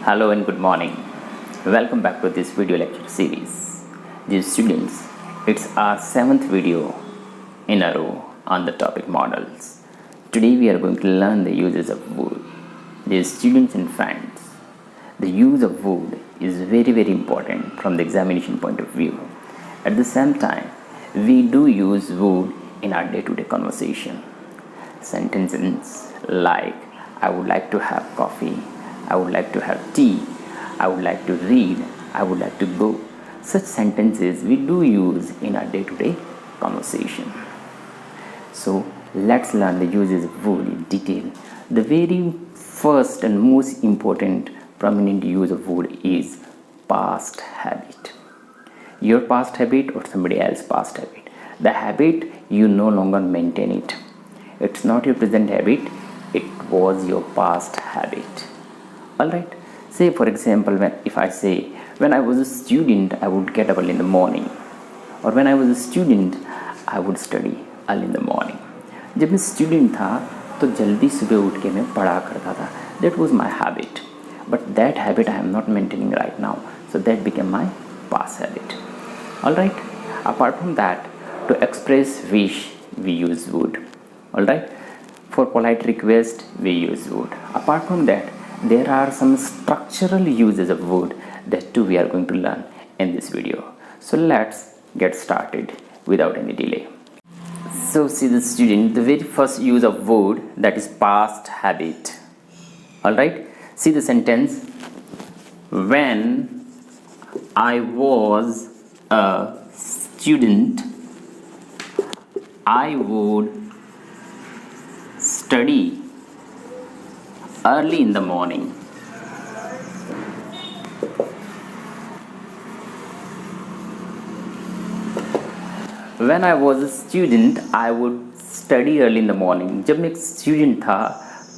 Hello and good morning. Welcome back to this video lecture series. Dear students, it's our 7th video in a row on the topic models. Today we are going to learn the uses of wood. Dear students and friends, the use of wood is very important from the examination point of view. At the same time, we do use wood in our day-to-day conversation. Sentences like I would like to have coffee, I would like to have tea, I would like to read, I would like to go. Such sentences we do use in our day-to-day conversation. So let's learn the uses of wood in detail. The very first and most important prominent use of wood is past habit. Your past habit or somebody else's past habit. The habit, you no longer maintain it. It's not your present habit, it was your past habit. Alright, say for example, if I say when I was a student I would get up early in the morning, or when I was a student I would study early in the morning. जब मैं student था तो जल्दी सुबह उठ के मैं पढ़ा करता था. That was my habit, but that habit I am not maintaining right now, so that became my past habit. Alright, apart from that, to express wish we use wood. Alright, for polite request we use wood. Apart from that, there are some structural uses of wood that too we are going to learn in this video. So let's get started without any delay. So see the student, the very first use of wood, that is past habit. Alright, see the sentence, when I was a student I would study early in the morning. When I was a student I would study early in the morning. जब मैं एक student था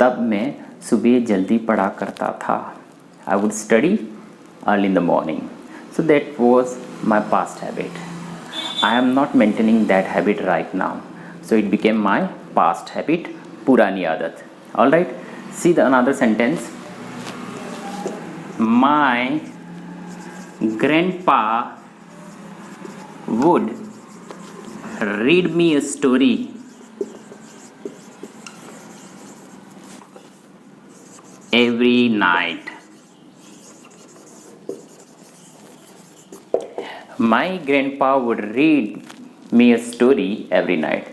तब मैं सुबह जल्दी पढ़ा करता था. I would study early in the morning. So that was my past habit. I am not maintaining that habit right now. So it became my past habit, purani aadat. Alright, see the another sentence. My grandpa would read me a story every night. My grandpa would read me a story every night.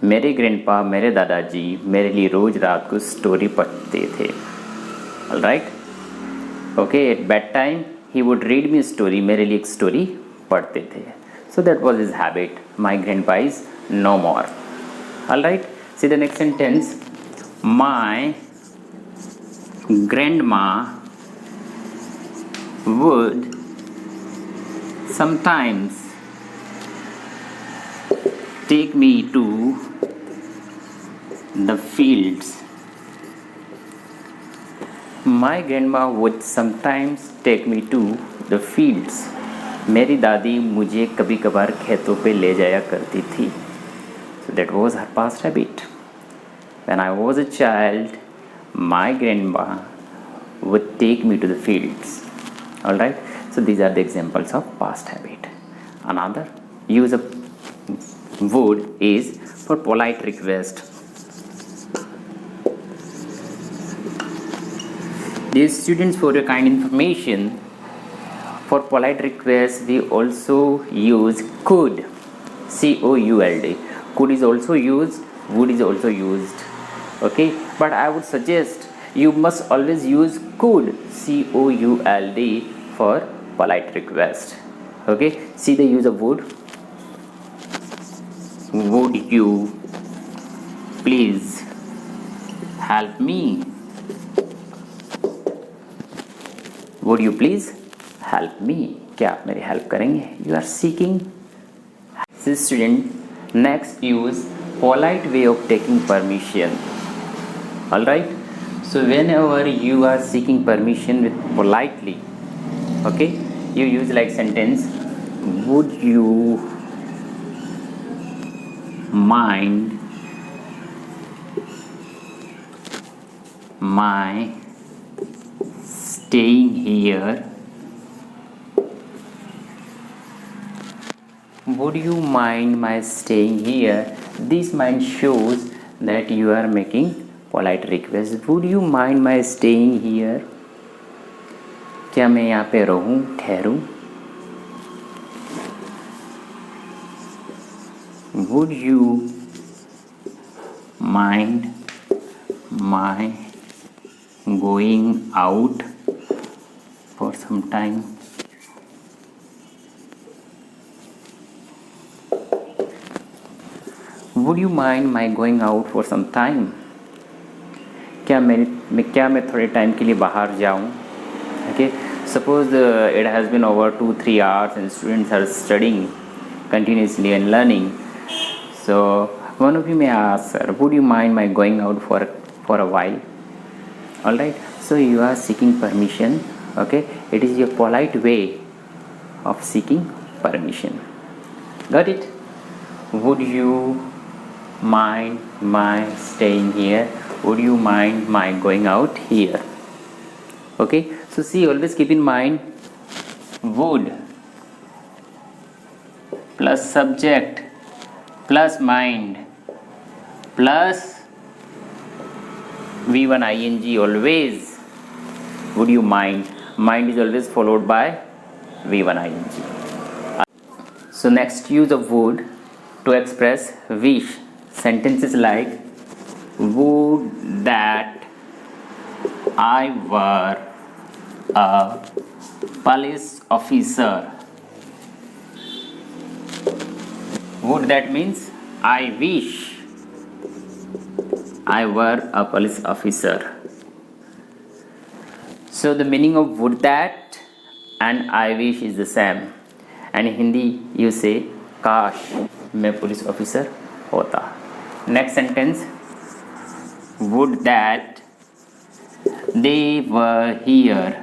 मेरे grandpa, मेरे दादाजी मेरे लिए रोज रात को story पढ़ते थे. Alright, okay, at bedtime he would read me a story. मेरे लिए एक स्टोरी पढ़ते थे. So that was his habit. My grandpa is no more. Alright, see the next sentence. My grandma would sometimes take me to the fields. My grandma would sometimes take me to the fields. मेरी दादी मुझे कभी कभार खेतों पे ले जाया करती थी. So that was her past habit. When I was a child, my grandma would take me to the fields. Alright, so these are the examples of past habit. Another use of wood is for polite request. Dear students, for your kind information, for polite request we also use could, C-O-U-L-D. Could is also used, would is also used. Okay, but I would suggest you must always use could, C-O-U-L-D, for polite request. Okay, see the use of would. Would you please help me? Would you please help me? क्या आप मेरी help करेंगे? You are seeking. See student, next use polite way of taking permission. Alright, so whenever you are seeking permission with politely, okay, you use like sentence, would you mind my staying here? Would you mind my staying here? This mind shows that you are making polite request. Would you mind my staying here? क्या मैं यहाँ पे रहूँ, ठहरूँ? Would you mind my going out for some time? Would you mind my going out for some time? क्या मैं थोड़े time के लिए बाहर जाऊँ? Okay, suppose it has been over 2-3 hours and students are studying continuously and learning. So one of you may ask, sir, would you mind my going out for a while? All right, so you are seeking permission. Okay, it is your polite way of seeking permission. Got it? Would you mind my staying here? Would you mind my going out here? Okay, so see, always keep in mind would plus subject plus mind plus V1 ing always. Would you mind? Mind is always followed by V1 ing. So next, use of would to express wish. Sentences like, would that I were a police officer. Would that means I wish I were a police officer. So the meaning of would that and I wish is the same. And in Hindi you say काश मैं police officer होता. Next sentence, would that they were here.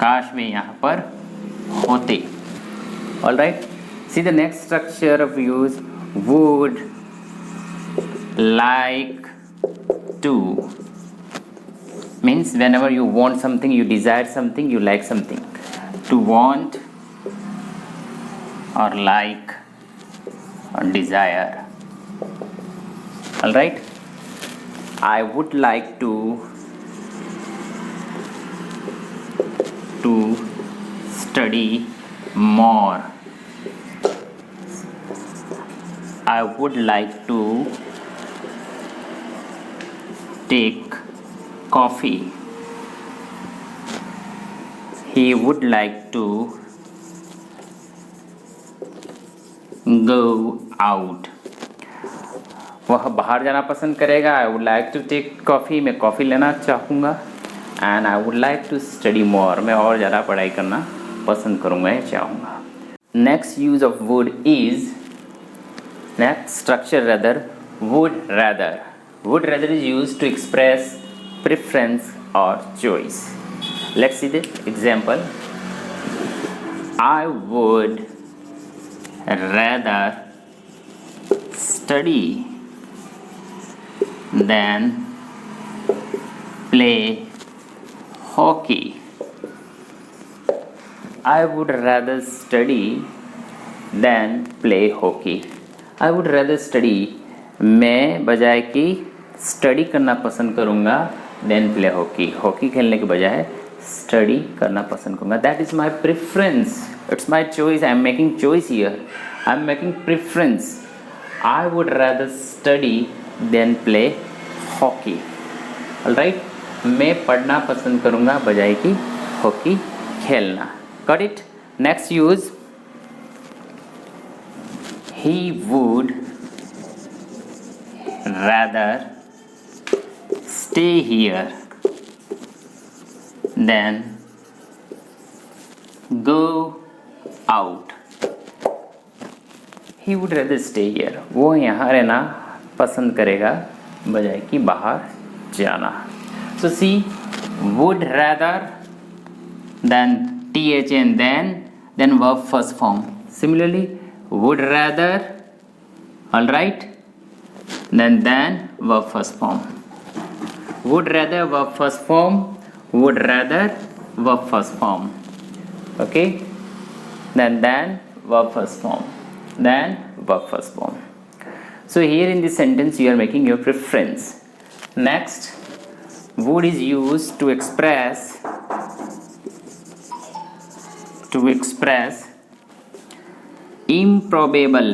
काश में यहाँ पर होते. All right. See the next structure of use. Would like to means whenever you want something, you desire something, you like something. To want or like or desire. All right. I would like to study more. I would like to take coffee. He would like to go out. वह बाहर जाना पसंद करेगा. I would like to take coffee. मैं coffee लेना चाहूँगा. And I would like to study more. मैं और ज़्यादा पढ़ाई करना पसंद करूँगा या चाहूँगा. Next use of would is, next structure rather, would rather. Would rather is used to express preference or choice. Let's see the example. I would rather study than play hockey. I would rather study than play hockey. I would rather study, मैं बजाय कि study करना पसंद करूँगा then play hockey. Hockey खेलने के बजाय study करना पसंद करूँगा. That is my preference. It's my choice. I am making choice here. I am making preference. I would rather study than play hockey. Alright. मैं पढ़ना पसंद करूँगा बजाय कि हॉकी खेलना. Got it. Next use, he would rather stay here than go out. He would rather stay here. वो यहाँ रहना पसंद करेगा बजाय कि बाहर जाना. So see, would rather, then th and then verb first form. Similarly, would rather, all right, then verb first form. would rather verb first form, would rather verb first form. Okay, then verb first form, then verb first form. So here in this sentence you are making your preference. Next, would is used to express improbable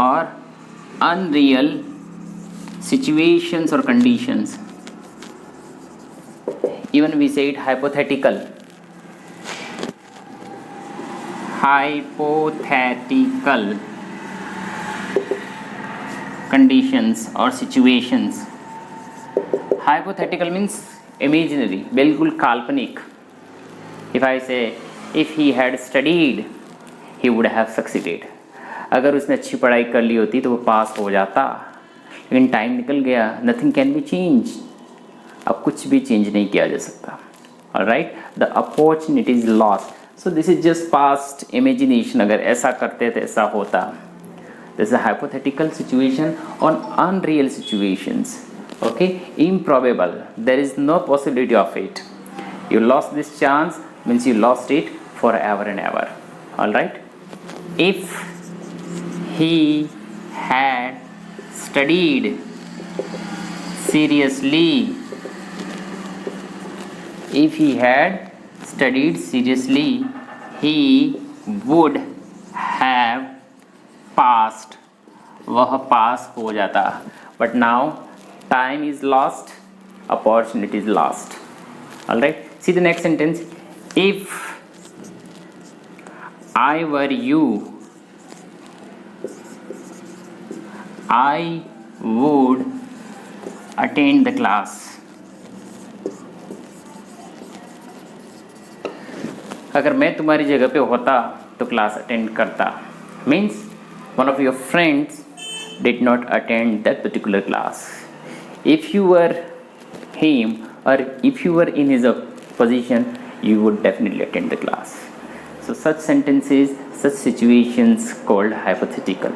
or unreal situations or conditions. Even we say it hypothetical conditions or situations. Hypothetical means imaginary, बिल्कुल काल्पनिक. If I say if he had studied he would have succeeded. अगर उसने अच्छी पढ़ाई कर ली होती तो वो पास हो जाता, लेकिन टाइम निकल गया. Nothing can be change. अब कुछ भी चेंज नहीं किया जा सकता. Alright, the opportunity is lost. So this is just passed imagination. अगर ऐसा करते तो ऐसा होता. This is a hypothetical situation on unreal situations. Okay, improbable, there is no possibility of it. You lost this chance means you lost it forever and ever. All right, if he had studied seriously, he would have passed. वह पास हो जाता. But now time is lost, opportunity is lost. All right, see the next sentence. If I were you, I would attend the class. अगर मैं तुम्हारी जगह पे होता तो क्लास अटेंड करता. Means one of your friends did not attend that particular class. If you were him or if you were in his position, you would definitely attend the class. So such sentences, such situations called hypothetical.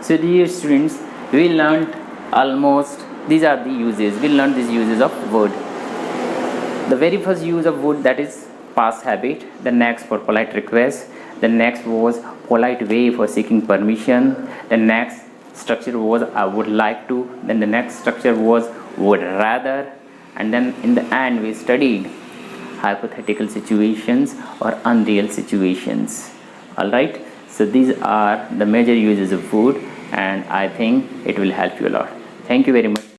So dear students, we learned almost, these are the uses. We learned these uses of would. The very first use of would, that is past habit. The next for polite request. The next was polite way for seeking permission. The next structure was I would like to. Then the next structure was would rather. And then in the end we studied hypothetical situations or unreal situations. All right, so these are the major uses of would, and I think it will help you a lot. Thank you very much.